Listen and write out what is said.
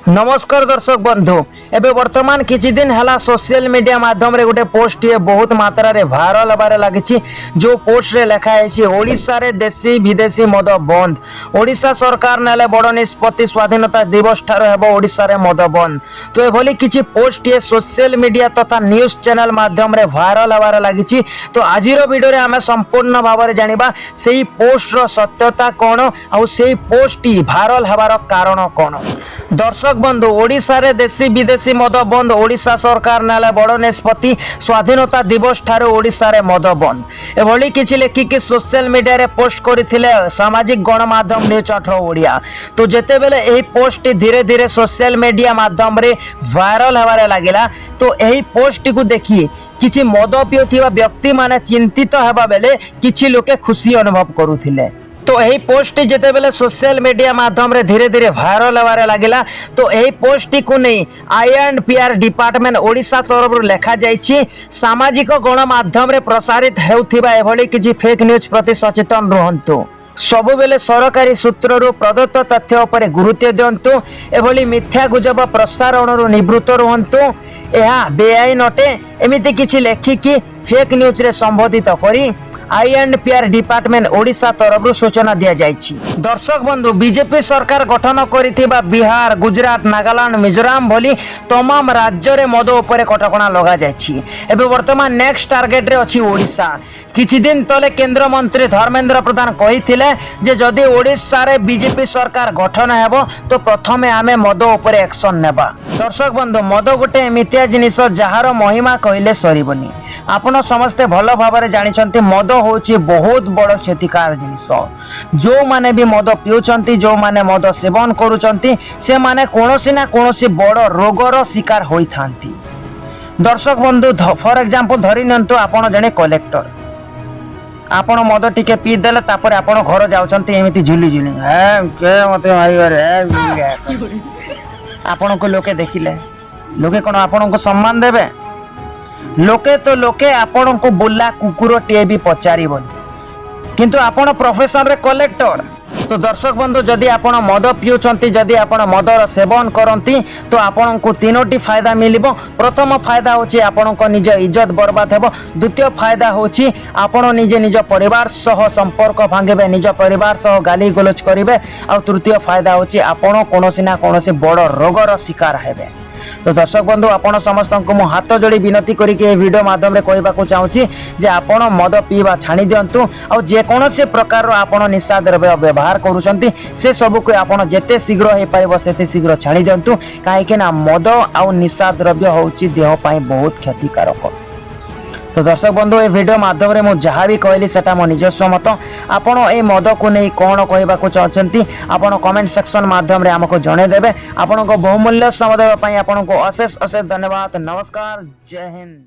नमस्कार दर्शक बंधु एबे वर्तमान किछि दिन हला सोशल मीडिया माध्यम रे गोटे पोस्ट ये बहुत मात्रा रे वायरल हबारे लागिछि। जो पोस्ट रे लिखा है ओडिशा रे देशी विदेशी मद बंद। ओडिशा सरकार नेले बड़ निष्पत्ति स्वाधीनता दिवस ठार हेबो ओडिशा रे मद बंद। तो एभली किछि पोस्ट ये सोशल मीडिया तथा न्यूज चैनल माध्यम रे वायरल हबारे लागिछि। तो आजिरो वीडियो रे आमे संपूर्ण भाव रे जानिबा सेही पोस्ट रो सत्यता कोन आ सेही पोस्ट वायरल हबार कारण कोन। दर्शक बंधु ओडिशा रे देशी विदेशी मद बंद। ओडिशा सरकार नेले बड़ निष्पत्ति स्वाधीनता दिवस ठार ओडिशा रे मद बंद। एभली किछि लेखिक सोशल मीडिया रे पोस्ट करथिले सामाजिक गणमाध्यम न्यूज 18 ओडिया। तो जेते बेले एही पोस्ट धीरे धीरे सोशल मीडिया माध्यम रे वायरल हबारे लागिला तो एही पोस्ट को देखि किछि मद पिउथिबा व्यक्ति माने चिंतित हेबा बेले किछि लोके खुशी अनुभव करुथिले। तो यही पोस्ट जिते बेले सोशल मीडिया माध्यम रे धीरे धीरे वायरल होबारे लागिला तो यही पोस्ट को नहीं INPR डिपार्टमेंट ओडिशा तरफ लिखा जाइछि सामाजिक गणमाध्यम रे प्रसारित हेउथिबा एभली किछि फेक न्यूज प्रति सचेतन रहंतु। सबु बेले सरकारी सूत्ररु प्रदत्त तथ्य उपरे गुरुत्व दियंतु। एभली मिथ्या गुजब प्रसारणरु निवृत्त रहंतु। एहा बेआईन अटे एमिति किछि लेखिकी फेक न्यूज रे संबोधित करी INPR डिपार्टमेंट ओडिशा तरफ सूचना दिया जाइछि। दर्शक बंधु बीजेपी सरकार गठन करिथिबा बिहार गुजरात नागालैंड मिजोराम भली तमाम राज्य रे मद उपरे कटकणा लगा जाइछि। एबे वर्तमान नेक्स्ट टार्गेट रे अछि ओडिशा। किछि दिन तले केंद्र मंत्री धर्मेंद्र प्रधान कहिथिले जे जदि ओडिशा रे बीजेपी सरकार गठन हेबो तो प्रथमे आमे मद उपरे एक्शन नेबा। दर्शक बंधु मद गोटे एमितिया जिनिस जहार महिमा कहिले सरीबनी। आपण समस्ते भल भाबरे जानिछंती मद होछि बहुत बड़ क्षतिकार जिनिस। जो माने भी मद पिउछंती जो माने मद सेवन करूछंती से माने कोनोसी ना कोनोसी बड़ रोगर शिकार होई थांती। दर्शक बंधु फॉर एग्जांपल धरि नंतु आपण जने कलेक्टर आपण मद टिके पी देले तापर आपण घर जाउछंती एमिति झुली झुली ए के मते मारिबारे आपण को लोके देखिले लोके कोन आपण को सम्मान देबे। लोके तो लोके आपण को बुला कुकुर टे भी पचारिबनी किंतु आपण प्रोफेशन रे कलेक्टर। तो दर्शक बंधु जदि आपण मद पिउछंती जदि आपण मदर सेवन करंती तो आपण को तीनोटी फायदा मिलिबो। प्रथम फायदा होछि आपण को निज इज्जत बर्बाद हेबो। द्वितीय फायदा होछि आपण निजे निज परिवार सह संपर्क भांगेबे निज परिवार सह गाली गलोच करिवे। आ तृतीय फायदा होछि आपण कोनोसी ना कोनोसी बड़ रोगर शिकार हेबे। तो दर्शक बंधु आपण समस्त को मु हाथ जोड़ी विनती करिके वीडियो माध्यम रे कहबा को चाहूची जे आपण मद पीवा छाणी दियंतु और जे कोनोसी प्रकार रो आपण निशा द्रव्य व्यवहार करूछंती से सब को आपण जेते शीघ्र हे पाइबो सेते शीघ्र छाणी दियंतु। काहे कि ना मद आ निशा द्रव्य होची देह पई बहुत क्षतिकारक। तो दर्शक बंधु ए वीडियो माध्यम रे मु जहा भी कहली सेटा मो निजस्व मत। आपण ए मद को नै कोन कहबा को चाहछंती आपण कमेंट सेक्शन माध्यम रे हमको जणे देबे। आपण को बहुमूल्य समय देबा पई आपण को अशेष अशेष धन्यवाद। नमस्कार, जय हिंद।